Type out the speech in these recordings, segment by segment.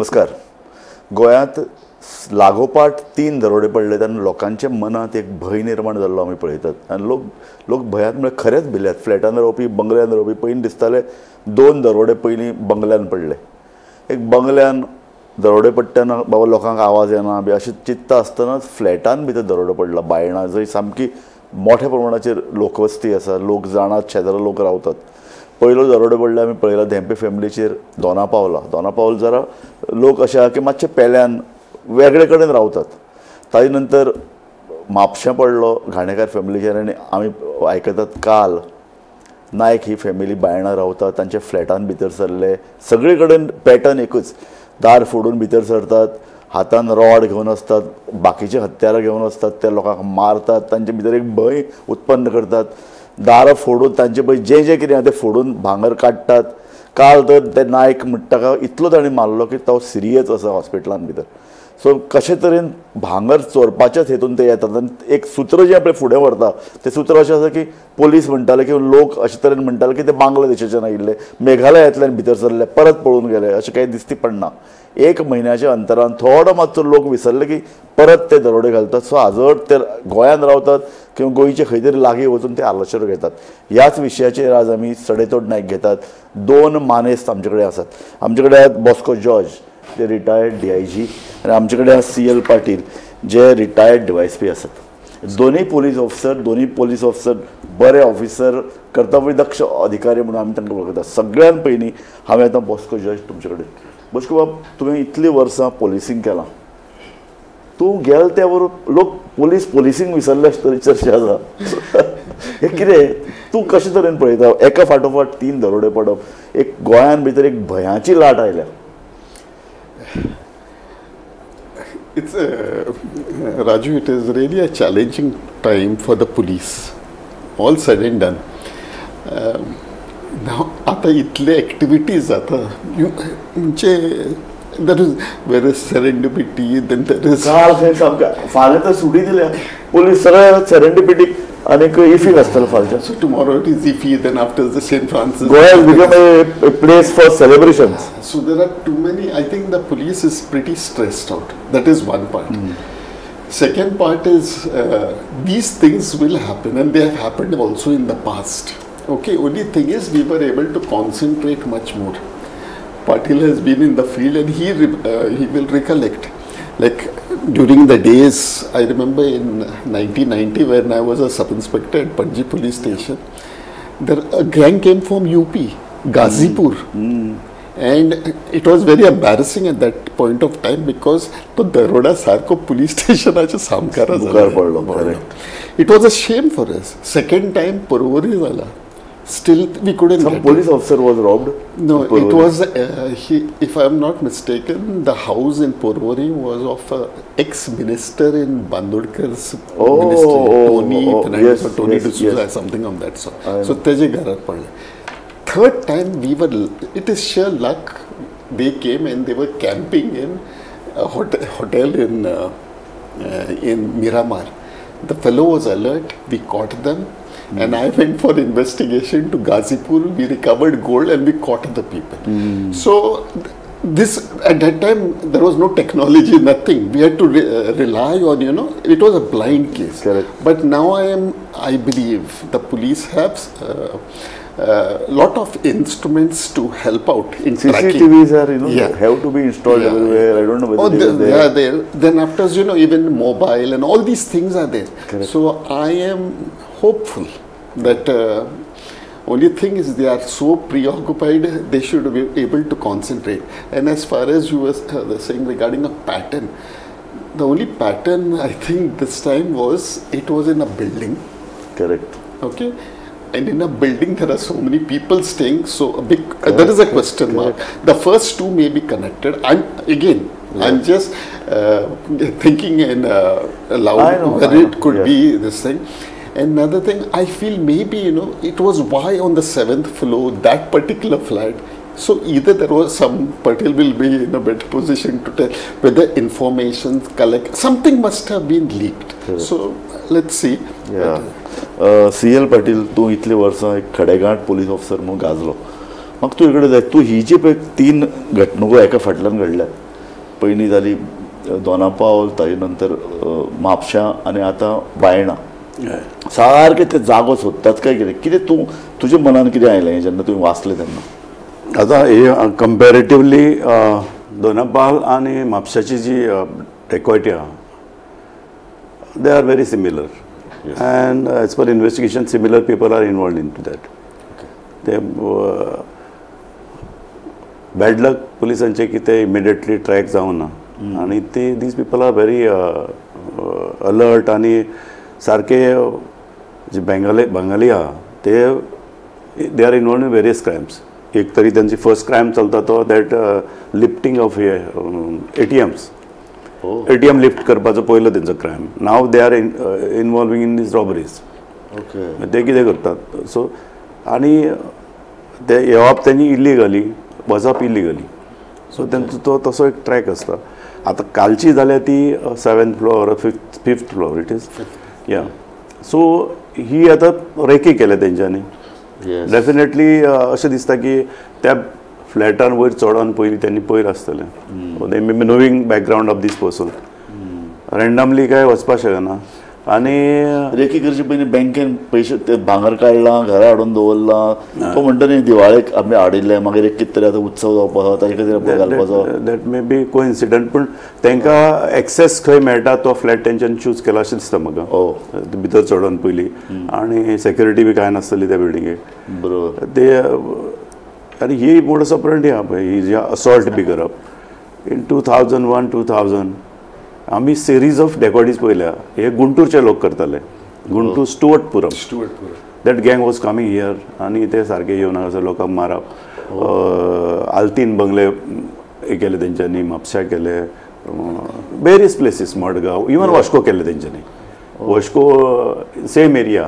नमस्कार. गोंयांत लागोपाठ 3 दरोडे पडले आनी लोकांच्या मनात एक भय निर्माण जाल्लो आमी पळयतात आनी लोक भयांत म्हणजे खरेंच भिल्यात. फ्लॅटान रावपी बंगल्यान रावपी पयलीं दिसताले 2 दरोडे पयलीं बंगल्यान पडले. एक बंगल्यान दरोडे पडटना बाबा लोकांक आवाज येना बी अशें चिंतता आसतनाच फ्लॅटान भितर दरोडो पडला बायणां जंय सामकी मोठ्या प्रमाणाचेर लोकवस्ती आसा. लोक जाणात, शेजारा लोक रावतात. पयलो दरोडो पडले आमी पळयला धेंपे फॅमिलीचेर दोना पावल जरा लोक अशे आहा की मातशे पेल्यान वेगळे कडेन रावतात. ताजे नंतर म्हापशें पडलो घाणेकार फॅमिलीचेर आनी आमी आयकतात काल नायक ही फॅमिली बायणां रावतात, तांच्या फ्लॅटान भितर सरले. सगळे कडेन पॅटर्न एकूच, दार फोडून भितर सरतात, हातान रॉड घेवन आसतात, बाकीचे हत्यारां घेवन आसतात, ते लोकांक मारतात, तांचे भितर एक भंय उत्पन्न करतात. दारां फोडून तांचे पळय जें कितें आहा तें फोडून भांगर काडटात. काल तर ते नायक म्हणटा ताका इतलो ताणें मारलो की तो सिरियस आसा हॉस्पिटलान भितर. सो कशे तरेन भांगर चोरपाच्याच हेतून ते येतात. आनी एक सूत्र जें आपलें फुडें व्हरता तें सूत्र अशें आसा की पोलीस म्हणटाले की लोक अशे तरेन म्हणटाले की ते बांगलादेशाच्यान आयिल्ले, मेघालयांतल्यान भितर सरले, परत पळून गेले, अशें कांय दिसती पडना. 1 म्हयन्याच्या अंतरान थोडो मातसो लोक विसरले की परत ते दरोडे घालतात. सो हाजो ते गोंयांत रावतात किंवा गोंयचे खंय तरी लागीं वचून ते आलोचना घेतात. ह्याच विशयाचेर आज आमी सडेतोड नायक घेतात. 2 मानेस्त आमचे कडेन आसात. आमचे कडेन आसात बॉस्को जॉर्ज, जे रिटायर्ड DIG, आनी आमचे कडेन आसा CL पाटील, जे रिटायर्ड DYSP आसात. दोनूय पोलीस ऑफिसर बरे ऑफिसर, कर्तव्यदक्ष अधिकारी म्हणून आमी तांकां वळखतात. सगळ्यान पयलीं हांवें आतां बॉस्को जॉर्ज तुमचे कडेन. बॉस्को बाब, तुवें इतलीं वर्सां पोलिसींग केलां, तूं गेल त्या बरोबर लोक पोलिसींग विसरले तरी चर्चा आसा. हें कितें तूं कशे तरेन पळयता? एका फाटोफाट 3 दरोडे पडप, एक गोंयान भितर एक भयाची लाट आयल्या. It's Raju, it is really a challenging time for the police. All said and done. Now, आता इतले activities आता, म्हणजे there is serendipity, then there is. काल खंय सामकें फाल्यां तर सुटी दिल्या पोलीस सगळ्या सेरेंडिपिटी आनीक इफी आसतलो फालच्या. So tomorrow it is Iffy, then after the St. Francis. Goa has become a place for celebrations. So there are too many. I think the police is pretty stressed out. That is one part. Second part is these things will happen, and they have happened also in the past. Okay, only thing is we were able to concentrate much more. Patil has been in the field and he will recollect. Like during the days, I remember in 1990 when I was a sub-inspector at Panji police station, a gang came from UP, Ghazipur. And it was very embarrassing at that point of time because the Daroda Sarko police station acha samkara zala. It was a shame for us. Second time Porvori wala. Still we couldn't. Some police officer was robbed. No, it was if I am not mistaken, the house in Porvori was of ex-minister in Bandodkar's ministry, Tony D'Souza, something of that sort. So teje garar padle. Third time we were, it is sheer luck, they came and they were camping in a hotel in Miramar. The fellow was alert, we caught them. And I went for investigation to Ghazipur. We recovered gold and we caught the people. So this at that time there was no technology, nothing. We had to rely on, it was a blind case. Correct. But now I believe the police have lot of instruments to help out in tracking. CCTVs are, have to be installed everywhere. I don't know whether they are there. Then after, even mobile and all these things are there. Correct. So I am hopeful that only thing is they are so preoccupied, they should be able to concentrate. And as far as you were saying regarding a pattern, the only pattern I think this time was it was in a building. Correct. Okay. And in a building there are so many people staying, so a big there is a question mark. The first two may be connected. I'm just thinking in aloud whether it could be this thing. Another thing, I feel maybe, it was why on the 7th floor, that particular flat. So either there was some Patil will be in a better position to tell whether information collect, something must have been leaked. So let's see. Yeah. CL Patil, तूं इतली वर्सां एक खडेगांठ police officer म्हणून गाजलो. म्हाका तूं इकडे जाय, तूं ही जी पळय 3 घटणुको एका फाटल्यान घडल्यात, पयलीं जाली दोनापावल ताजे नंतर म्हापशां आनी आतां बायणां सारकें ते जागो सोदतात काय कितें तूं तुज्या मनान कितें आयलें जेन्ना तुवें वाचलें तेन्ना आता हे कंपॅरेटिवली दोनापावल आनी म्हापशाची जी डेकॉयटी आहा they are very similar. Yes. And as per investigation, similar people are involved into that. Okay. They bad luck polisanche ki te immediately track जावना आणि ते these people are very alert आणि सारखे जे बंगाली आहा ते they are involved in various crimes. एक तरी त्यांची फर्स्ट क्राइम चलता तो that lifting of ATMs. ATM lift करपाचो पयलो तेंचो crime. Now they are involving in these robberies. Okay. ते कितें करतात सो आनी ते येवप तेंची इलिगली वचप इलिगली सो तेंचो तो तसो एक ट्रॅक आसता. आतां कालची जाल्यार ती 7th floor 5th floor it is या सो ही आतां रेकी केल्या तेंच्यांनी डेफिनेटली अशें दिसता की त्या फ्लॅटान वयर चडोन पयलीं त्यांनी पयर आसतलें they may be knowing background of this person randomly काय वचपाक शकना आनी रेकी करचे पयलीं बँकेन पयशे ते भांगर काडलां घरा हाडून दवरलां तो म्हणटा न्ही दिवाळेक आमी हाडिल्ले मागीर एक कितें तरी आतां उत्सव जावपाचो ताजे खातीर घालपाचो दॅट मे बी कोइन्सिडंट पूण तांकां एक्सेस खंय मेळटा तो फ्लॅट तेंच्यांनी चूज केला अशें दिसता म्हाका भितर चडोन पयलीं आनी सेक्युरिटी बी कांय नासतली त्या बिल्डिंगेक बरोबर ते आणि ही मोडस ऑपरंडी आहा पळय ही जी असॉल्ट बी करप इन 2001-2000 आमी सिरीज ऑफ डेकॉडीज पळयल्या हे गुंटूरचे लोक करताले गुंटूर स्टुअर्टपुरम दॅट गँग वॉज कमिंग हियर आनी ते सारके येवन हांगासर लोकांक मारप आल्तीन बंगले हे केले तेंच्यांनी म्हापशा केले various places Madgaon even Vasco केले तेंच्यांनी वास्को सेम एरिया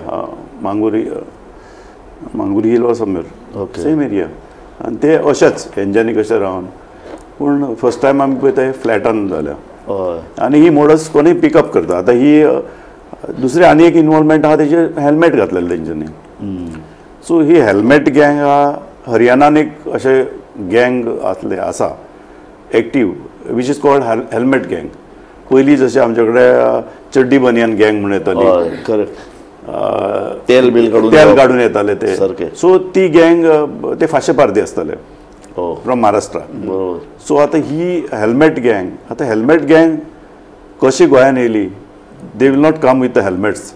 मांगुरी हिल वा समवेर सेम एरिया आनी ते अशेंच हेंच्यांनी कशें रावन पूण फर्स्ट टायम आमी पळयता फ्लॅटान जाल्या आनी ही मोडस कोणूय पिकअप करता. आतां ही दुसरी आनी एक इनवॉल्वमेंट आहा तेजे हेल्मेट घातलेले तेंच्यांनी सो ही हेल्मेट गँग आहा हरियाणान एक अशें गँग आसा active which is called helmet गँग. पयलीं जशें आमचे कडेन चड्डी बनियान गँग म्हणून येताली तेल काडून येताले ते सो ती गँग ते फाशे पार्दी आसताले फ्रॉम महाराष्ट्रा. सो आतां ही हेल्मेट गँग कशी गोंयान येयली they will not come with the helmets.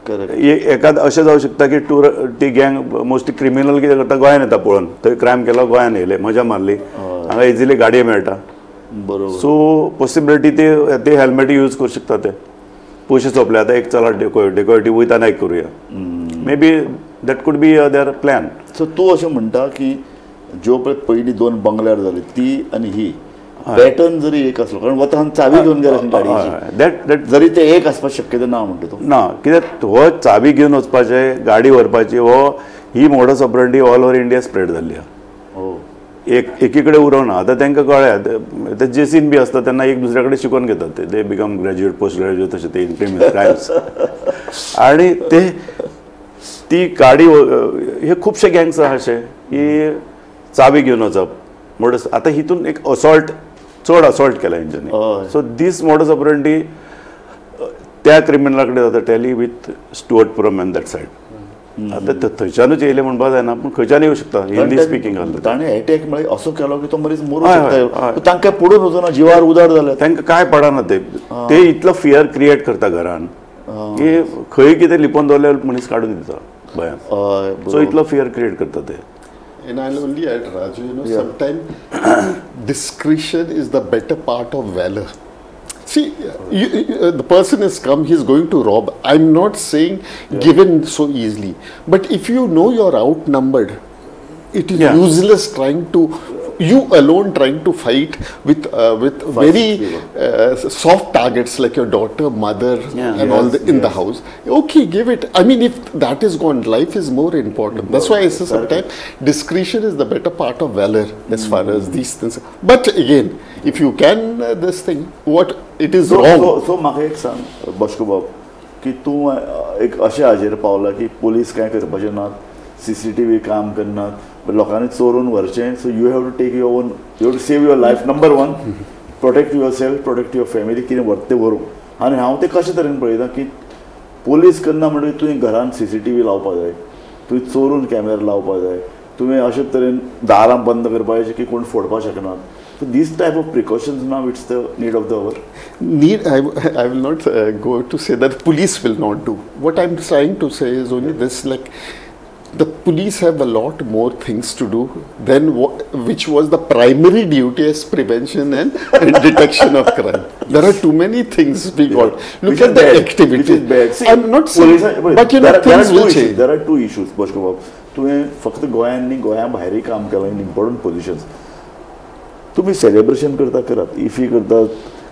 एखाद अशें जावं शकता की ती गँग मोस्टली क्रिमिनल कितें करता गोंयान येता पळोवन थंय क्रायम केलो गोंयान येयले मजा मारली हांगा इजिली गाडये मेळटा बरोबर सो पॉसिबिलिटी ते हेल्मेट यूज करूं शकता ते पयशे सोंपले आतां एक चला डेकोयटी वयता नायक करूया may be that could be their plan. So तूं अशें म्हणटा की ज्यो पळय पयलीं 2 बंगल्यार जाली ती आनी ही पॅटर्न जरी एक आसलो कारण वतान चावी घेवन गेले गाडयेची जरी ते एक आसपाक शक्यता ना म्हणटा तूं ना कित्याक हो चावी घेवन वचपाचें गाडी व्हरपाची हो ही modus operandi all over India spread जाल्ली आहा. एकी कडेन उरोवना आतां तांकां कळ्ळें ते जेसीन बी आसता तेन्ना एक दुसऱ्या कडेन शिकून घेतात ते बिकम ग्रॅज्युएट पोस्ट ग्रॅज्युएट तशें ते इंटरमिडिएट क्रायम्स आनी ते ती गाडी हे खुबशे गँग्स आहा अशे की चावी घेवन वचप मोडस आतां हितून एक चड असॉल्ट केला हेंच्यांनी सो दीस मोडस ऑपरंडी त्या क्रिमिनला कडेन जाता tally with Stuartpuram end that said. आतां थंयच्यानूच येयले म्हणपा जायना पूण खंयच्यान येवं शकता हिंदी स्पिकींग आसलें ताणें एटॅक म्हळ्यार असो केलो की तो मरीज मरूं शकता तांकां पुढून वचना जिवार उदार जालें तांकां काय पडना ते इतलो फियर क्रिएट करता घरान की खंय कितें लिपोवन दवरल्यार मनीस काडून दिता भंयान सो इतलो फियर क्रिएट करता ते. And I'll only add, Raju, sometimes discretion is the better part of valor. See, the person has come, he's going to rob. I'm not saying given so easily. But if you know you're outnumbered, it is useless trying to, you alone trying to fight with very soft targets like your daughter, mother, and all in the house. Okay, give it. I mean, if that is gone, life is more important. That's why I say sometimes discretion is the better part of valor as far as these things. But again, if you can this thing, what it is wrong. So म्हाका एक सांग बश्को बाब की तूं एक अशें हाजेर पावला की पुलीस कांय करपाचें नात CCTV काम करनात लोकांनी चोरून व्हरचें so you have to take your own you have to save your life number 1 protect yourself, protect your family, कितें व्हरता तें व्हरूंक. आनी हांव तें कशें तरेन पळयता की पोलीस करना म्हणजे तुवें घरान CCTV लावपा जाय, तुवें चोरून कॅमेरा लावपा जाय, तुवें अशें तरेन दारां बंद करपा जाय की कोण फोडपा शकनात. So these type of precautions now, it's the need of the hour. I will not go to say that police will not do. What I'm trying to say is only this, like the police have a lot more things to do than which was the primary duty as prevention and detection of crime. There are too many things we got. Look Which at is the bad. activity. Which is bad. See, I'm not saying, but you know, things will change. There are two issues, Bashko Bab. तुवें फक्त गोंयान न्ही, गोंया भायरय काम केलां in important positions. तुम्ही celebration करता करात, इफी करतात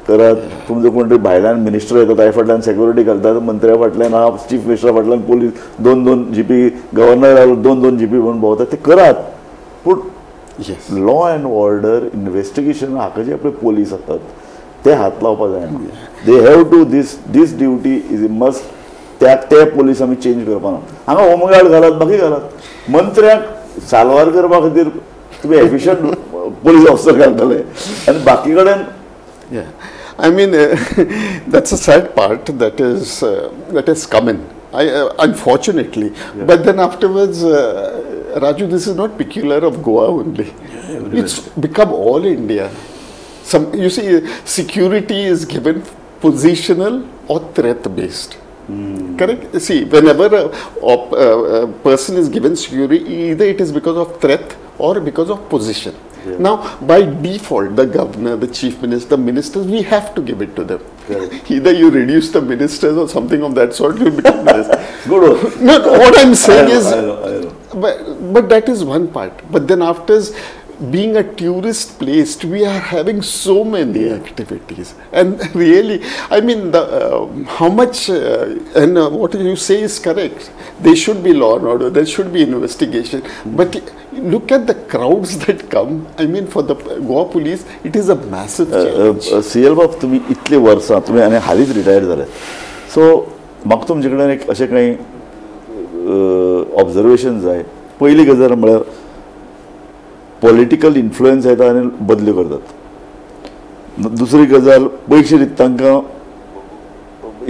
करात, तुमचो कोण तरी भायल्यान मिनिस्टर येता ताचे फाटल्यान सेक्युरिटी घालतात, मंत्र्या फाटल्यान चीफ मिनिस्टरा फाटल्यान पोलीस 2-2 GP, गव्हर्नर 2-2 GP म्हणून भोंवतात, ते करात. पूण लॉ अँड ऑर्डर इन्व्हेस्टिगेशन हाका जे आपले पोलीस आसतात ते हात लावपा जायना. They have to this duty is a must. ते पोलीस आमी चेंज करपा ना. हांगा होमगार्ड घालात, बाकी घालात. मंत्र्याक साल्वार करपा खातीर तुम्ही एफिशियंट police officer घालतले आणि बाकी कडेन. I mean, that's a sad part that is common. Unfortunately, but then afterwards, Raju, this is not peculiar of Goa only. It's become all India. You see, security is given positional or threat based. Correct? See, whenever a person is given security, either it is because of threat or because of position. Now, by default, the governor, the chief minister, the ministers, we have to give it to them. Either you reduce the ministers or something of that sort, you become minister. Good. No, what I'm saying is, I know. But that is one part. But then after being a tourist place, we are having so many activities, and really, I mean, how much and what you say is correct. There should be law and order. There should be investigation. But look at the crowds that come. I mean, for the Goa police, it is a massive challenge. CL बाब, तुम्ही इतले वर्सां तुम्ही आनी हालींच retire जाले, so म्हाका तुमचे कडेन एक अशें काही ऑब्जर्वेशन जाय. पयली गजाल म्हळ्यार पॉलिटिकल इन्फ्लुएन्स येता आनी बदल्यो करतात. दुसरी गजाल, पयशे दिता तांकां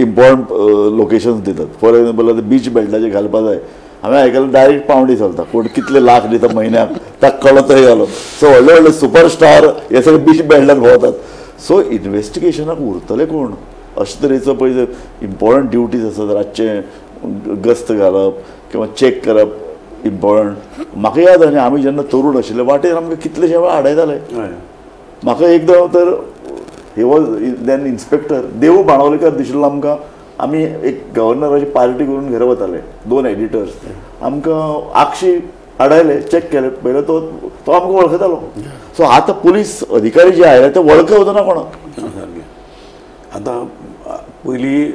इम्पॉर्टंट लोकेशन्स दितात. फॉर एक्झाम्पल आतां बीच बेल्टाचेर घालपा जाय, हांवें आयकलां डायरेक्ट पावंडी चलता, कोण कितले लाख दिता म्हयन्याक ताका कळतय घालून. सो व्हडले व्हडले सुपरस्टार हे सगळे बीच बेल्टार भोंवतात. सो इन्व्हेस्टिगेशनाक उरतले कोण? अशे तरेचो पळय इम्पॉर्टंट ड्युटीज आसात, रातचे गस्त घालप किंवा चॅक करप इम्पॉर्टंट. म्हाका याद आनी आमी जेन्ना तरूण आशिल्ले वाटेर आमकां कितलेशे वेळा आडयताले. म्हाका एकदां तर ही वॉज देन इन्स्पेक्टर देवू बाणावलेकर दिशिल्लो आमकां. आमी एक गव्हर्नराची पार्टी करून घरा वताले, 2 एडिटर्स. आमकां आक्षी आडयले, चॅक केले, पयलो तो आमकां वळखतालो. सो आतां पुलीस अधिकारी जे आयले ते वळखवना ना कोणाक. आतां पयलीं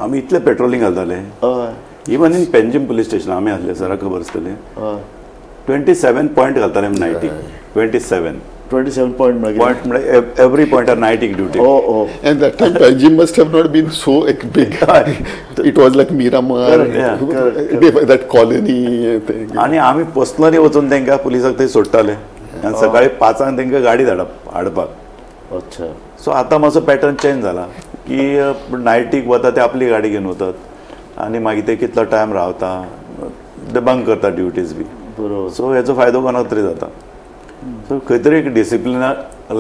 आमी इतले पेट्रोलिंग घालताले. हय, even in Panjim police station आमी आसले, सरा खबर आसतलें. 27 पॉयंट घालताले आमी नायटीक. 27 पॉयंट म्हणजे एवरी पॉयंटार नायटीक duty. And that time Panjim must have not been so big. It was like Miramar, that colony thing. आणि आमी पर्सनली वचून तांकां पुलिसाक थंय सोडटाले आनी सकाळी 5 तांकां गाडी हाडपाक. अच्छा. सो आतां मातसो पॅटर्न चेंज जाला की नायटीक वता ते आपली गाडी घेवन वतात आनी मागीर ते कितलो टायम रावता, ते बंक करता ड्युटीज बी. बरोबर. सो हेचो फायदो कोणाक तरी जाता. सो खंय तरी एक डिसिप्लिन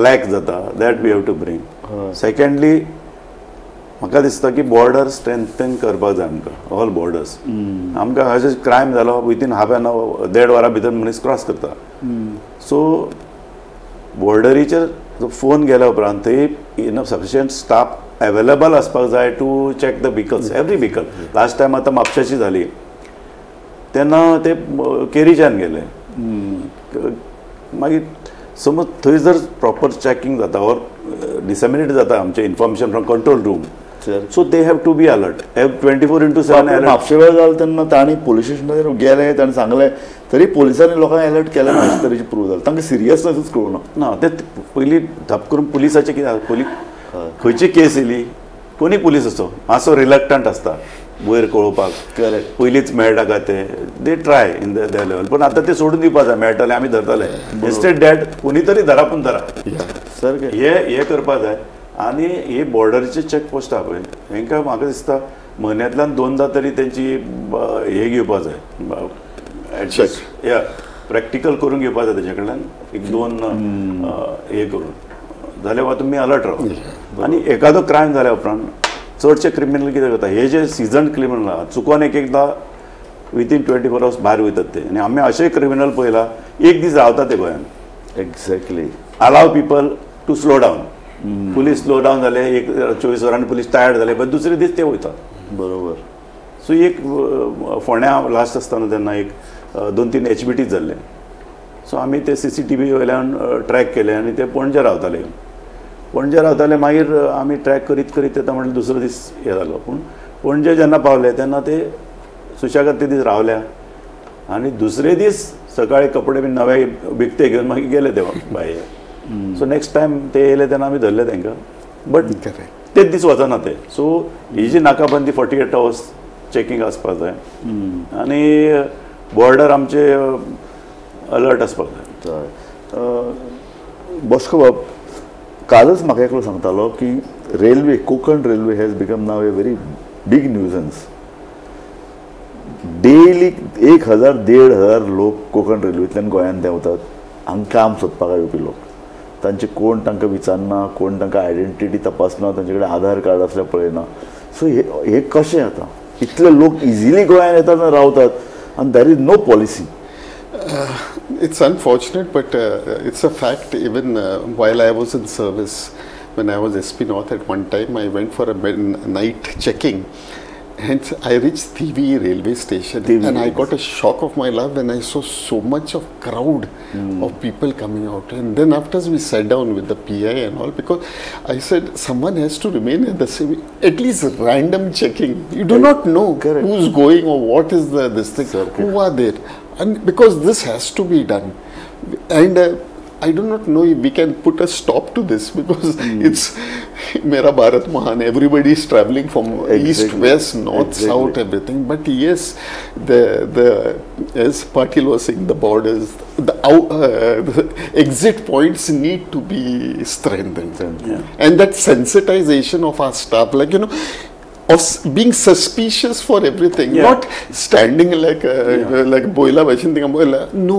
लॅक जाता, that we have to bring. Secondly म्हाका दिसता की बॉर्डर स्ट्रेंथन करपाक जाय आमकां, ऑल बॉर्डर्स. आमकां अशें क्रायम जालो विथीन हाफ एन आवर 1.5 वरां भितर मनीस क्रॉस करता. सो बॉर्डरीचेर फोन गेल्या उपरांत थंय इनफ सफिशियंट स्टाफ अवेलेबल आसपाक जाय to check the vehicles, every vehicle. Last time आतां म्हापशाची जाली तेन्ना ते केरीच्यान गेले. मागीर समज थंय जर प्रॉपर चॅकिंग जाता ऑर डिसेमिनेट जाता आमचें information from control room, so they have to be alert 24/7. म्हापशे वेळ जालो तेन्ना तांणी पुलीस स्टेशनाचेर गेले, ताणें सांगलें, तरी पुलिसांनी लोकांक अलर्ट केलें ना अशे तरेची प्रूव जालें. तांकां सिरियसनसूच कळूना. ना ते पयलीं धप करून पुलिसाचें कितें पयलीं खंयची केस येयली कोणी पुलीस असो मातसो रिलक्टंट आसता वयर कळोवपाक. करेक्ट. पयलींच मेळटा काय ते they try in the level. पूण आतां ते सोडून दिवपा जाय, मेळटले आमी धरतले. इंस्टेड डॅट कोणी तरी धरा पूण धरा. सारकें हे करपा जाय आनी हे बॉर्डरीचे चॅकपोस्ट आहा पळय हांकां म्हाका दिसता म्हयन्यांतल्यान 2दा तरी तेंची हे घेवपा जाय या प्रॅक्टिकल करून घेवपा जाय तेजे कडल्यान 1-2 हे करून जाल्यार तुमी अलर्ट राव आनी एखादो क्रायम जाल्या उपरांत चडशे क्रिमिनल कितें करता हे जे सिजन क्रिमिनल आहा चुकोन एकदां विथीन 24 hours भायर वयतात ते आनी आमी अशें क्रिमिनल पळयला एक दीस रावता ते गोंयांत exactly allow people to slow down police slow down जाले एक 24 वरांनी पुलीस टायर्ड जाले बट दुसरे दीस ते वयतात बरोबर सो एक फोंड्या लास्ट आसतना तेन्ना एक 2-3 HBT जाल्ले सो आमी ते CCTV वयल्यान ट्रॅक केले आनी ते पणजे रावताले मागीर आमी ट्रॅक करीत करीत येता म्हटल्यार दुसरो दीस हे जालो पूण पणजे जेन्ना पावले तेन्ना ते सुशेगाद ते दीस रावल्या आनी दुसरे दीस सकाळी कपडे बी नवे बिकते घेवन मागीर गेले ते भायर सो नेक्स्ट टायम ते येयले तेन्ना आमी धरले तांकां बट तेच दीस वचना ते सो ही जी नाकाबंदी 48 hours चॅकींग आसपाक जाय आनी बॉर्डर आमचे अलर्ट आसपाक जाय बस्को बाब कालच म्हाका एकलो सांगतालो की railway Konkan railway has become now a very big nuisance daily 1000-1500 लोक कोंकण रेल्वेंतल्यान गोंयांत देंवतात हांगा काम सोदपाक येवपी लोक तांचे कोण तांकां विचारना कोण तांकां आयडेंटिटी तपासना तांचे कडेन आधार कार्ड आसल्यार पळयना सो हे कशें जाता इतले लोक इजिली गोंयांत येतात आनी रावतात आनी there is no policy It's unfortunate, but it's a fact. Even while I was in service, when I was SP North at one time, I went for a night checking. And I reached TV railway station and I got a shock of my life when I saw so much of crowd of people coming out. And then after we sat down with the PI and all, because I said someone has to remain at the same, at least random checking. You do not know who's going or what is this thing, who are there. And because this has to be done. And I do not know if we can put a stop to this because it's Mera Bharat Mahan. Everybody is traveling from east, west, north, south, everything. But yes, as Patil was saying, the borders, the exit points need to be strengthened. And that sensitization of our staff, like, of being suspicious for everything, not standing like boila bachin boila. No,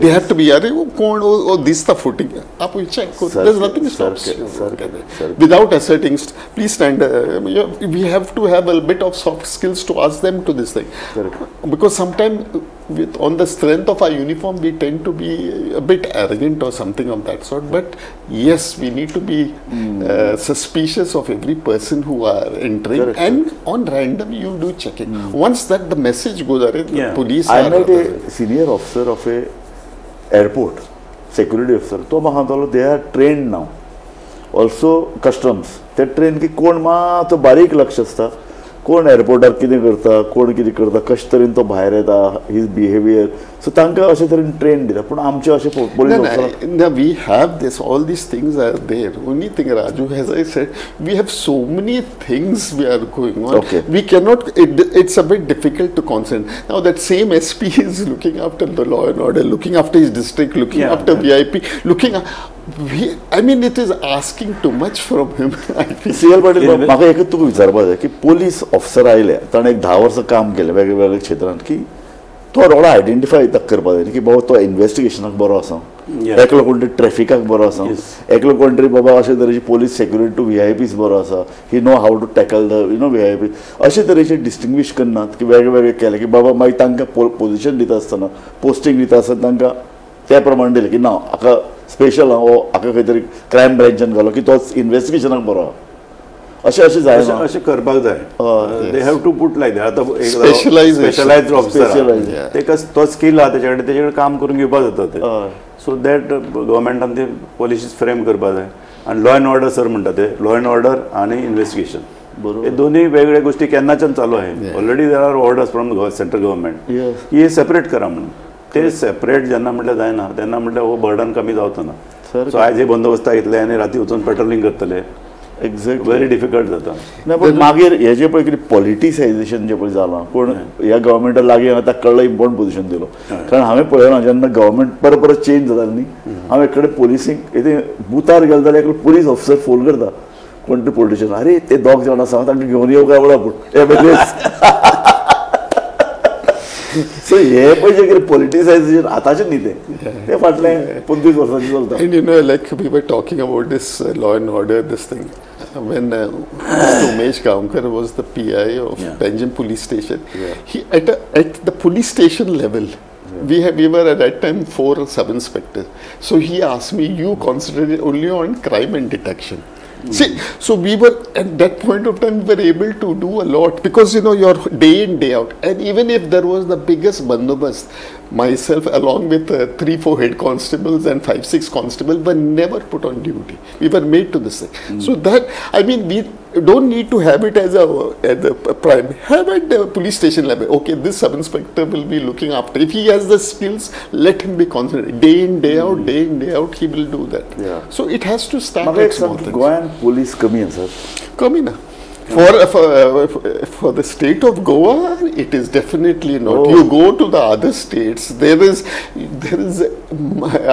they have to be. Are oh this the footing. Aap check. There's nothing stops without asserting. Please stand. We have to have a bit of soft skills to ask them to this thing, because sometimes on the strength of our uniform we tend to be a bit arrogant or something of that sort. But yes, we need to be suspicious of every person who are entering. And on random you do checking. Once that the message goes out, the police I met a senior officer of a airport, security officer. तो म्हाका सांगतालो they are trained now. Also customs. ते train की कोण मात बारीक लक्ष आसता कोण एअरपोर्टार कितें करता कोण कितें करता कशे तरेन तो भायर येता हीज बिहेवियर सो तांकां अशे तरेन ट्रेन दिता पूण आमचे अशे police we have this, all these things are there. Only thing, Raju, as I said, we have so many things we are going on. We cannot, it's a bit difficult to concentrate. Now that same SP is looking after the law and order, looking after his district, looking after VIP, looking I mean, it is asking too much from him. CL Patil म्हाका एकच तुका विचारपाक जाय की police officer आयले ताणें एक 10 वर्सां काम केलें वेगवेगळ्या क्षेत्रांत की तो रोडा आयडेंटिफाय करपाक जाय की बाबा तो इन्व्हेस्टिगेशनाक बरो आसा एकलो कोण तरी ट्रॅफिकाक बरो आसा एकलो कोण तरी बाबा अशे तरेची पोलीस सेक्युरिटी टू VIPs बरो आसा ही know how to tackle the VIP अशे तरेचे डिस्टिंग्वीश करनात की वेगवेगळे केले की बाबा मागीर तांकां पोजिशन दिता आसतना पोस्टींग दिता आसतना तांकां त्या प्रमाणे दिलें की ना हाका स्पेशल हाका खंय तरी क्रायम ब्रँचान घालो की तोच इन्व्हेस्टिगेशनाक बरो अशें जायना अशें करपाक जाय they have to put like that आतां स्पेशलायज्ड ऑफिसर तेका तो स्कील आहा तेजे कडेन काम करून घेवपाक जाता ते सो दॅट गव्हर्मेंटान ते पॉलिसीज फ्रेम करपाक जाय आनी लॉ एंड ऑर्डर सर म्हणटा ते लॉ एंड ऑर्डर आनी इन्व्हेस्टिगेशन हे दोन्ही वेगळे गोष्टी केन्नाच्यान चालू आहे already there are orders from central government की हे सेपरेट करा म्हणून ते सेपरेट जेन्ना म्हटल्यार जायना तेन्ना म्हटल्यार हो बर्डन कमी जावचो ना सो आयज हे बंदोबस्ताक येतले आनी राती वचून पेट्रोलिंग करतले एक्झॅक्ट व्हेरी डिफिकल्ट जाता. ना पण मागीर हेजे पळय कितें पॉलिटिसायझेशन जे पळय जालां कोण ह्या गव्हर्मेंटा लागीं हांवें ताका कळ्ळें इम्पॉर्टंट पोजिशन दिलो कारण हांवें पळयलां जेन्ना गव्हर्मेंट परत परत चेंज जाताली न्ही हांव एक कडेन पोलिसींक बुथार गेलो जाल्यार एक पुलीस ऑफिसर फोन करता कोण ते पोलिटिशियन अरे ते दोग जाण आसा तांकां घेवन येवं काय वळा पूण सो हे पळय कितें पॉलिटिसायझेशन आतांचें न्ही ते फाटलें 25 वर्सांचें चलता. And you know, like we were talking about this law and order, this thing. When Umesh Gaonkar was the PI of Panjim police station, he at the police station level, we were at that time 4 sub-inspectors. So he asked me, you concentrated only on crime and detection. See, so we were at that point of time we were able to do a lot because you know you're day in day out, and even if there was the biggest bandobast, myself along with 3-4 head constables and 5-6 constables were never put on duty. We were made to this thing. So that I mean we don't need to have it as a prime. Have at the police station level. Okay, this sub-inspector will be looking after. If he has the skills, let him be concentrated. Day in, day out, day in, day out, he will do that. Yeah. So it has to start at small things. गोंयान police कमी आसात. Kami na. For the state of Goa, it is definitely not. Oh. You go to the other states, there is,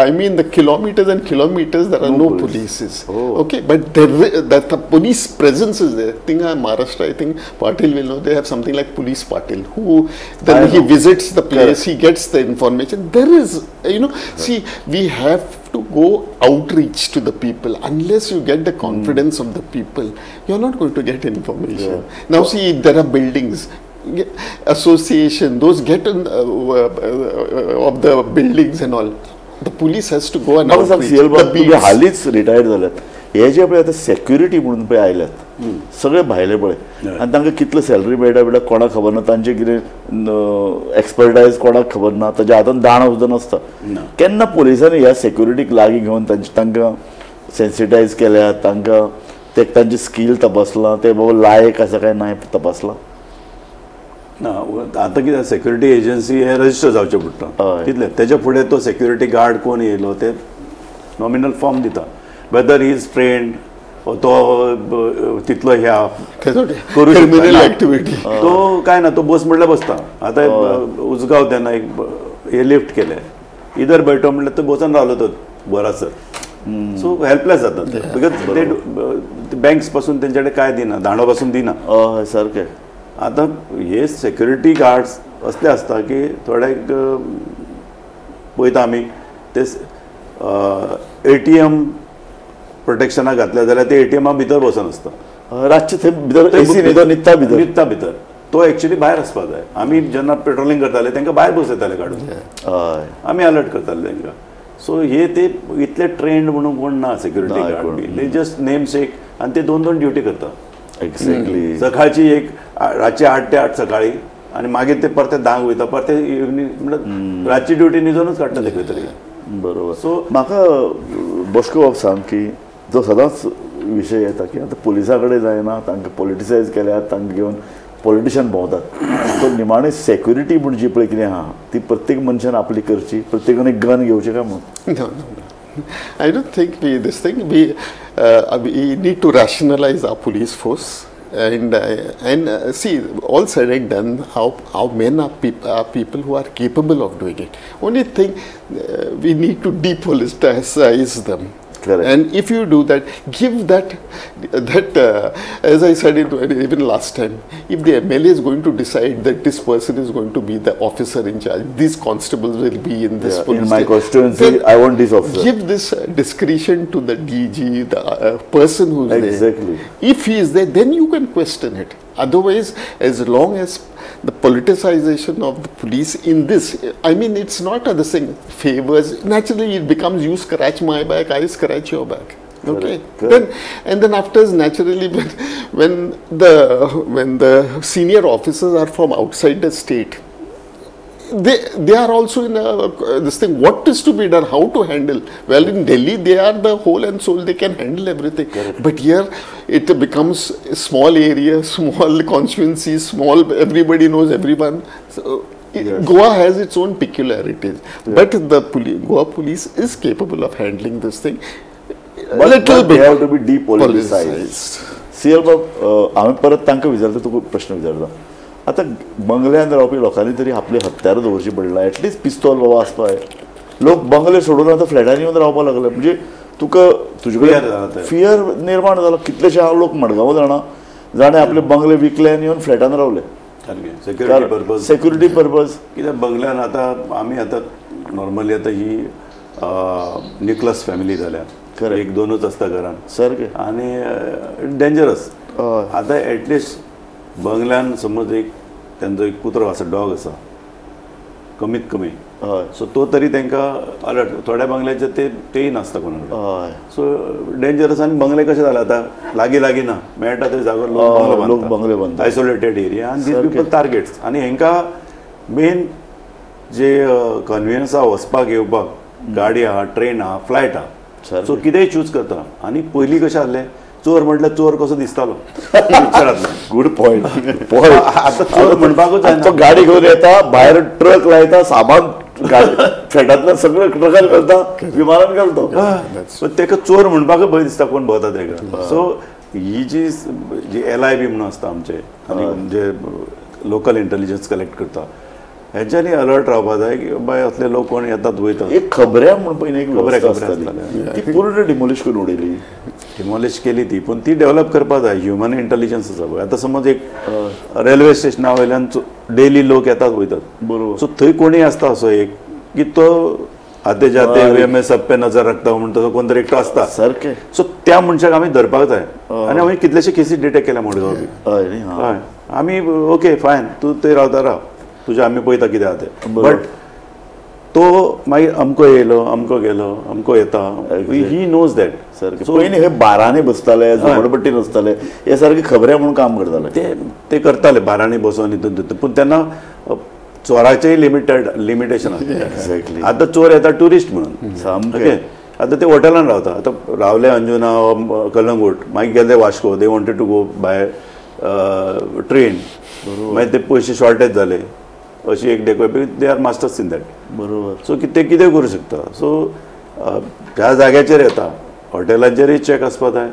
I mean, the kilometers and kilometers there are no polices. Oh. Okay, but that the police presence is there. I think Maharashtra, I think Patil will know. They have something like Police Patil, who then he visits the place, he gets the information. There is, you know, see, we have to go outreach to the people. Unless you get the confidence of the people, you're not going to get information. Now see, there are buildings, association, those get in, of the buildings and all. The police has to go and outreach. तुम्ही हालीच retired जाल्यात हे जे पळय आतां security म्हणून पळय आयल्यात सगळे भायले पळय आनी तांकां कितलो सॅलरी मेळटा बिळटा कोणाक खबर ना तांचे कितें एक्सपर्टायज कोणाक खबर ना ताच्या हातान दाणो सुद्दां नासता केन्ना पुलिसांनी ह्या सेक्युरिटीक लागीं घेवन तांकां सेन्सिटायज केल्यात तांकां ते तांचे स्कील तपासलां ते बाबा लायक आसा काय ना तपासलां ना आतां कितें सेक्युरिटी एजन्सी हे रजिस्टर जावचें पडटा कितलें तेच्या फुडें तो सेक्युरिटी गार्ड कोण येयलो ते नॉमिनल फॉर्म दिता वेदर ही इज ट्रेन्ड तो तितलो ह्या क्रिमिनल एक्टिविटी तो काय ना तो बस म्हटल्यार बसता. आतां उजगांव तेन्ना एक हे लिफ्ट केलें इधर बैठो म्हटल्यार तो बसून रावलो तो बरासर. सो हेल्पलेस जातात बिकॉज ते बँक्स पासून तेंचे कडेन काय दिना दांडो पासून दिना सारकें. आतां हे सेक्युरिटी गार्ड्स असले आसता की थोड्याक पळयता आमी ते ATM प्रोटेक्शनाक घातले जाल्यार ते ATMा भितर बसून आसता रातचे थंय भितर एसी न्हिदो न्हिदता भितर तो एक्चुअली भायर आसपाक जाय. आमी जेन्ना पेट्रोलिंग करताले तांकां भायर बसयताले काडून आमी अलर्ट करताले तांकां. सो हे ते इतले ट्रेंड म्हणून कोण ना सेक्युरिटी गार्ड ते जस्ट नेम शेक आनी ते 2-2 ड्युटी करता. एक्झॅक्टली सकाळची एक रातची 8 ते 8 सकाळी आनी मागीर ते परते 10 वयता परते इवनिंग म्हणल्यार रातची ड्युटी न्हिदूनच काडटा खंय तरी. बरोबर. सो म्हाका बश्को बाब सांग की जो सदांच विशय येता की आतां पुलिसा कडेन जायना तांकां पॉलिटिसायज केल्यात तांकां घेवन पॉलिटिशियन भोंवतात तो निमाणी सेक्युरिटी म्हूण जी पळय कितें आहा ती प्रत्येक मनशान आपली करची प्रत्येकान एक गन घेवचें काय म्हणून. No. I don't think this thing we need to rationalize our police force and see all said and done how men are people who are capable of doing it. Only thing we need to depoliticize them. Correct. And if you do that, give that as I said it even last time, if the MLA is going to decide that this person is going to be the officer in charge, these constables will be in this police in my station, constituency, I want this officer. Give this discretion to the DG, the person who is there. Exactly. If he is there, then you can question it. Otherwise, as long as the politicization of the police in this, I mean, it's not the thing favors. Naturally, it becomes you scratch my back, I scratch your back. Okay. Correct. Then after naturally, when the senior officers are from outside the state, they are also in this thing. What is to be done? How to handle? Well, in Delhi, they are the whole and soul. They can handle everything. Correct. But here, it becomes a small area, small constituencies, small. Everybody knows everyone. So, yes. Goa has its own peculiarities. Yeah. But the Goa police is capable of handling this thing. little they bit have to be depoliticized. politicized. CL बाब हांवें परत तांकां विचारता तुका प्रश्न विचारता आतां बंगल्यांत रावपी लोकांनी तरी आपली हत्यारां दवरची पडला एटलीस्ट पिस्तोल बाबा आसपाय लोक बंगले सोडून आतां फ्लॅटांनी येवन रावपाक लागले म्हणजे तुका तुजे कडेन फियर निर्माण जालो कितलेशे हांव लोक मडगांव जाणा जाणे आपले बंगले विकले आनी येवन फ्लॅटान रावले सेक्युरिटी पर्पज कित्याक बंगल्यान आतां आमी आतां नॉर्मली आतां ही न्युक्लियस फॅमिली जाल्या एक दोनच आसता घरान सारकें आनी डेंजरस आतां एटलिस्ट बंगल्यान समज एक तेंचो एक कुत्रो आसा डॉग आसा कमीत कमी हय सो तो तरी तांकां अलर्ट थोड्या बंगल्याचे तेय नासता कोणा कडेन हय सो डेंजरस आनी बंगले कशे जाले आतां लागीं ना मेळटा थंय जागो लोक बंगले बांदतात आयसोलेटेड एरिया आनी दीस पीपल टार्गेट्स आनी हांकां मेन जे कन्विनियन्स आहा वचपाक येवपाक गाडी आहा ट्रेन आहा फ्लायट आहा सो कितेंय चूज करता आनी पयलीं कशें आसलें चोर म्हटल्यार चोर कसो दिसतालो गुड पॉयंट आतां चोर म्हणपाकूच तो गाडी घेवन येता भायर ट्रक लायता सामान फ्लॅटांतल्यान सगळें ट्रकान घालता विमानान घालता ताका चोर म्हणपाकूच भंय दिसता कोण भोंवता ताका सो ही जी LIB म्हणून आसता आमचे आनी जे लोकल इंटेलिजन्स कलेक्ट करता हेंच्यांनी अलर्ट रावपाक जाय की बाय असले लोक कोण येतात वयतात एक खबऱ्या म्हण पयलीं एक खबऱ्या आसताली ती पूर्ण डिमोलिश करून उडयली डिमॉलिश केली ती पूण ती डेव्हलप करपाक जाय ह्युमन इंटेलिजन्स आसा पळय आतां समज एक रेल्वे स्टेशना वयल्यान डेली लोक येतात वयतात बरोबर सो थंय कोणीय आसता असो एक की तो आते जाते वेमे सप्पे नजर रखता म्हणटा तो कोण तरी एकटो आसता सारकें सो त्या मनशाक आमी धरपाक जाय आनी आमी कितलेशे केसीस डिटेक्ट केल्या मडगांव हय न्ही हय आमी ओके फायन तूं थंय रावता राव तुजें आमी पळयता कितें आहा तें बट तो मागीर अमको येयलो अमको गेलो अमको येता ही नोज दॅट सारकें पयलीं हे बारांनी बसताले झोपडपट्टीन बसताले हे सारके खबऱ्या म्हणून काम करताले ते करताले बारांनी बसोन हितून पूण तेन्ना चोराचेय लिमिटेशन एक्झॅक्टली आतां चोर येता ट्युरिस्ट म्हणून सामकें आतां ते हॉटेलान रावता आतां रावले अंजुना कलंगूट मागीर गेले Vasco they wanted to go by train मागीर ते पयशे शॉर्टेज जाले अशी एक they are masters in that बरोबर सो ते कितें करूं शकता सो त्या जाग्याचेर येता हॉटेलांचेरय चॅक आसपाक जाय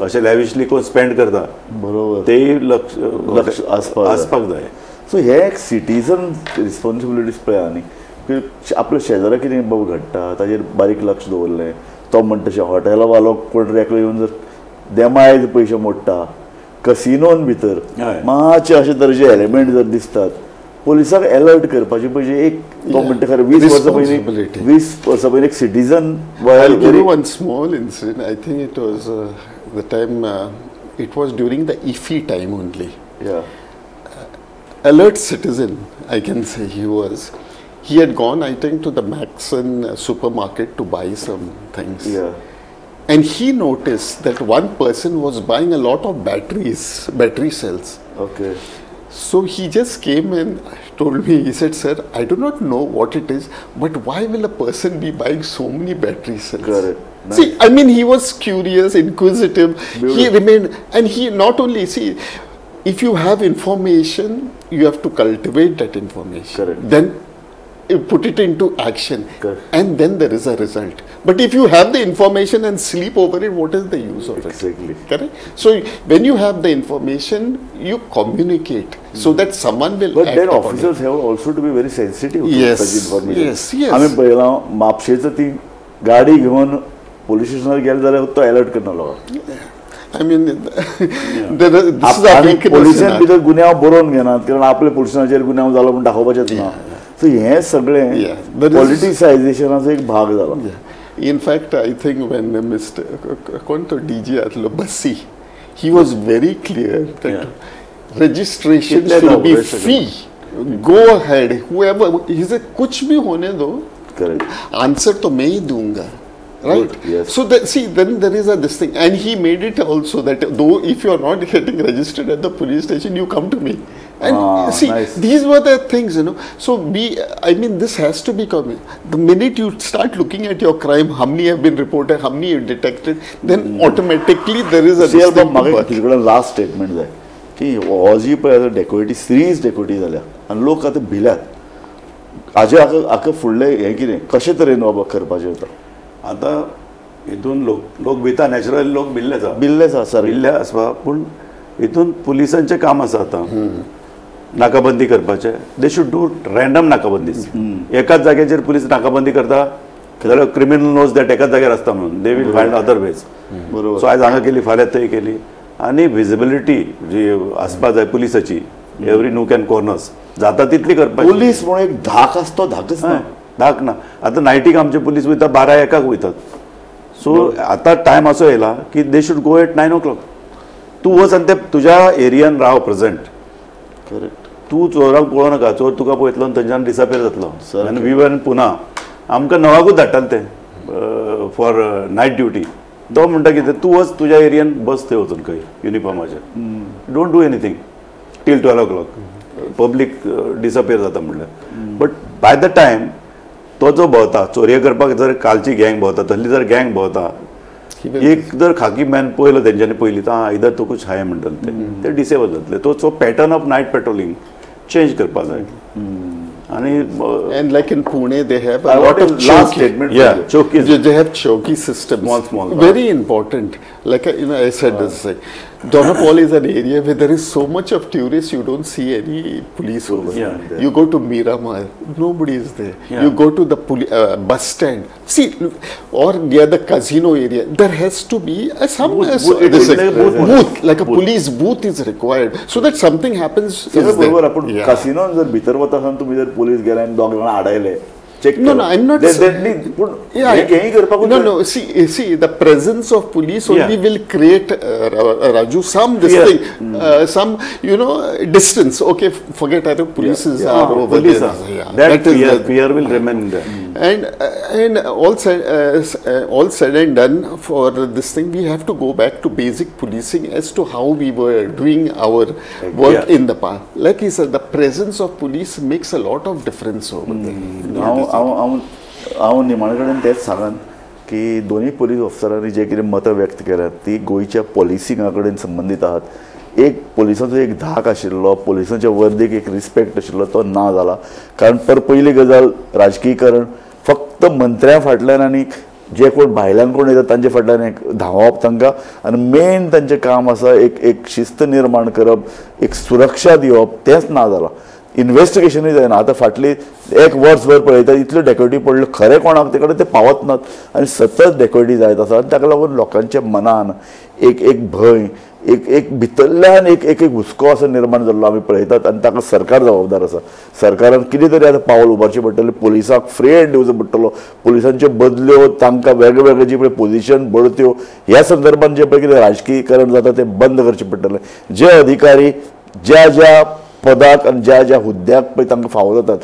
अशें लॅविशली कोण स्पेंड करता बरोबर तेय लक्ष आसपाक जाय सो हे एक सिटीजन रिस्पॉन्सिबिलिटीज पळय न्ही की आपल्या शेजाऱ्याक कितें बाबा घडटा ताजेर बारीक लक्ष दवरलें तो म्हणटा तशें हॉटेला वालो कोण एकलो येवन जर देमायज पयशे मोडटा कसिनोन भितर मातशे अशे तरेचे एलिमेंट जर दिसतात पोलिसांक अलर्ट करपाची पयली एक तो म्हणटा खरें 20 वर्सां पयलीं एक citizen I'll give you one small incident. I think it was the time it was during the IFI time only. Alert citizen, I can say he was. He had gone, I think, to the Maxon supermarket to buy some things. And he noticed that one person was buying a lot of battery cells. Okay. So he just came and told me, he said, sir, I do not know what it is, but why will a person be buying so many battery cells? Correct. Nice. See, I mean, he was curious, inquisitive. Beautiful. He remained, and he not only, see, if you have information, you have to cultivate that information. Correct. Then you put it into action. Correct. And then there is a result. But if you have the information and sleep over it, what is the use of it? Exactly. Correct? So when you have the information, you communicate so that someone will but act then upon officers have also to be very sensitive to Yes. such information. Yes. आम्ही पळयलां म्हापशेचो ती गाडी घेवन police स्टेशनार गेले जाल्यार तो alert करना लोकांक I mean, this is a weakness. पोलिसांनी भितर गुन्यांव बरोवन घेनात कारण आपल्या पुलिसांचेर गुन्यांव जालो म्हण दाखोवपाचेंच ना सो हें सगळें पॉलिटिसायझेशनाचो एक भाग जाला In fact, I think when Mr. Konto DG Atlo Bassi, he was very clear that registration should be free. Go ahead, whoever. He said, "कुछ भी होने दो." Correct. Answer तो मैं ही दूंगा. Right? Good, yes. So see, then there is this thing, and he made it also that though if you are not getting registered at the police station, you come to me. And see, nice. These were the things, So I mean, this has to be coming. The minute you start looking at your crime, how many have been reported, how many have detected, then automatically there is a last statement जाय की हो जी पळय dacoity series dacoity जाल्या आनी लोक आतां भिल्यात हाजे हाका फुडलें हें कितें कशें तरेन बाबा करपाचें आतां हितून लोक भिता, नॅचरली लोक भिल्लेच आसा भिल्ले आसपा, पूण हितून पुलिसांचें काम आसा आतां नाकाबंदी करपाचें. दे शूड डू रँडम नाकाबंदी. एकाच जाग्याचेर पुलीस नाकाबंदी करता जाल्यार क्रिमिनल नोज दॅट एकाच जाग्यार आसता म्हणून they will find other ways. बरोबर. सो आयज हांगा केली, फाल्यां थंय केली. आनी विजिबिलिटी जी आसपा जाय पुलिसाची एवरी नूक अँड कॉर्नर्स जाता तितली करपाची. पुलीस म्हणून एक धाक आसतो, धाकच ना. धाक ना. आतां नायटीक आमचे पुलीस वयता 12-1 वयतात. सो आतां टायम असो येयला की they should go at 9 o'clock. तूं वच आनी ते तुज्या एरियान राव प्रेझेंट. करेक्ट. तूं चोरांक पळोवं नाका, चोर तुका पळयतलो आनी थंयच्यान डिसअपियर जातलो. आनी वी वन पुना आमकां 9 धाडटाले ते फॉर नायट ड्युटी. तो म्हणटा कितें, तूं वच तुज्या एरियान बस थंय वचून खंय युनिफॉर्माचेर. Don't do anything till 12 o'clock. Public disappear जाता म्हणल्यार. बट बाय द टायम तो जो भोंवता चोरये करपाक, जर कालची गँग भोंवता, तसली जर गँग भोंवता, एक जर खाकी मॅन पळयलो तेंच्यांनी पयलीं तर इधर तो कुछ हाय म्हणटले ते डिसेबल जातले. तो pattern of night patrolling change करपाक जाय. And like in Pune, they have a I lot want of a last chowki. statement. Yeah, chowkis. They have chowki systems. Small. Very important. Like I said this. Donapal is an area where there is so much of tourists, you don't see any police over there. Yeah. You go to Miramar, nobody is there. Yeah. You go to the bus stand, see, or near the casino area, there has to be booth, like a police booth is required, so that something happens. बरोबर. आपण कासिनोन जर भितर वता आसतना तुमी जर police गेले आनी 2 जाणां आडायले, check. No, I'm not saying. No. See, the presence of police only will create Raju some thing, some distance. Okay, forget that police is over there. That fear will remain there. And all said and done for this thing, we have to go back to basic policing as to how we were doing our work in the past. Like he said, the presence of police makes a lot of difference over there. हांव निमाणे कडेन तेच सांगन की दोन्ही police ऑफिसरांनी जे कितें मतां व्यक्त केल्यात ती गोंयच्या पॉलिसिंगा कडेन संबंदीत आहात. एक पुलिसांचो एक धाक आशिल्लो, पुलिसांच्या वर्दीक एक रिस्पेक्ट आशिल्लो, तो ना जाला. कारण पयली गजाल राजकीयकरण फक्त मंत्र्यां फाटल्यान आनी जे कोण भायल्यान कोण येतात तांचे फाटल्यान एक धांवप तांकां, आनी मेन तांचें काम आसा एक शिस्त निर्माण करप, एक सुरक्षा दिवप, तेंच ना जालां. इन्व्हेस्टिगेशनूय जायना. आतां फाटली 1 वर्सभर पळयता इतल्यो डेकोटी पडल्यो, खरें कोणाक ते कडेन ते पावत नात आनी सतत डेकोटी जायत आसा. ताका लागून लोकांच्या मनान एक भंय, एक भितरल्यान एक हुस्को असो निर्माण जाल्लो आमी पळयतात. आनी ताका सरकार जबाबदार आसा. सरकारान कितें तरी आतां पावल उबारचें पडटलें. पुलिसांक फ्री हँड दिवचो पडटलो. पुलिसांच्यो बदल्यो, तांकां वेगवेगळे जी पळय पोझिशन बढत्यो, ह्या संदर्भात जे पळय कितें राजकीयकरण जाता तें बंद करचें पडटलें. जे अधिकारी ज्या पदाक आनी ज्या हुद्द्याक पळय तांकां फावो जातात,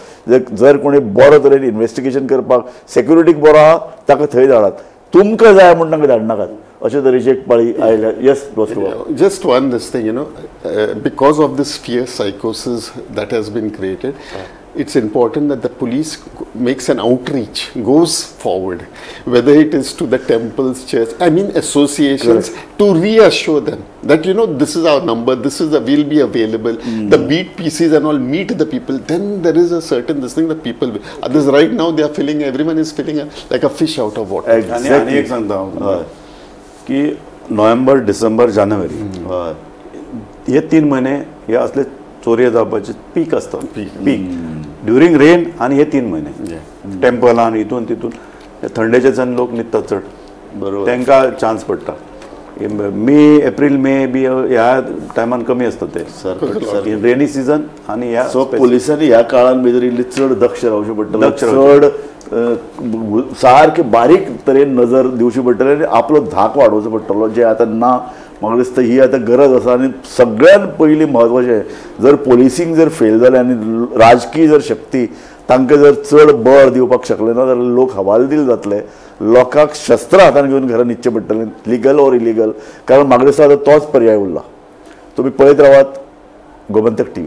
जर कोणी बरो तरेन इन्व्हेस्टिगेशन करपाक सेक्युरिटीक बरो आहा ताका थंय धाडात. तुमकां जाय म्हूण तांकां धाडनाकात. अशे तरेची एक पाळी आयल्या. Yes, just one this thing, because of this fear psychosis that has been created, it's important that the police makes an outreach, goes forward, whether it is to the temples, church, associations, to reassure them that this is our number, we'll be available. The beat PCs and all meet the people. Then there is a certain this thing that people others right now they are feeling, everyone is feeling like a fish out of water. आणि एक सांगता की November, December, जानेवारी हे 3 महिने हे असले चोरी जावपाचे पीक असतात. पीक ड्युरींग रेन आणि हे 3 महिने टेम्पलान हितून तितून थंडेचे दिसांनी लोक न्हिदतात चड. बरोबर. तांकां चान्स पडटा. एप्रील मे बी ह्या टायमान कमी असतात ते रेनी सीझन. आणि ह्या सो पुलिसांनी ह्या काळान भितर इल्ली चड दक्ष रावचें पडटलें, चड सारके बारीक तरेन नजर दिवची पडटली आनी आपलो धाक वाडोवचो पडटलो, जे आतां ना. म्हाका दिसता ही आतां गरज आसा. आनी सगळ्यान पयलीं म्हत्वाचें, जर पोलिसींग जर फेल जालें आनी राजकीय जर शक्ती तांकां जर चड बळ दिवपाक शकले ना जाल्यार लोक हवालदिल जातले. लोकांक शस्त्रां हातान घेवन घरां न्हिदचें पडटलें, लिगल ऑर इलिगल. कारण म्हाका दिसता आतां तोच पर्याय उरला. तुमी पळयत रावात गोमंतक TV.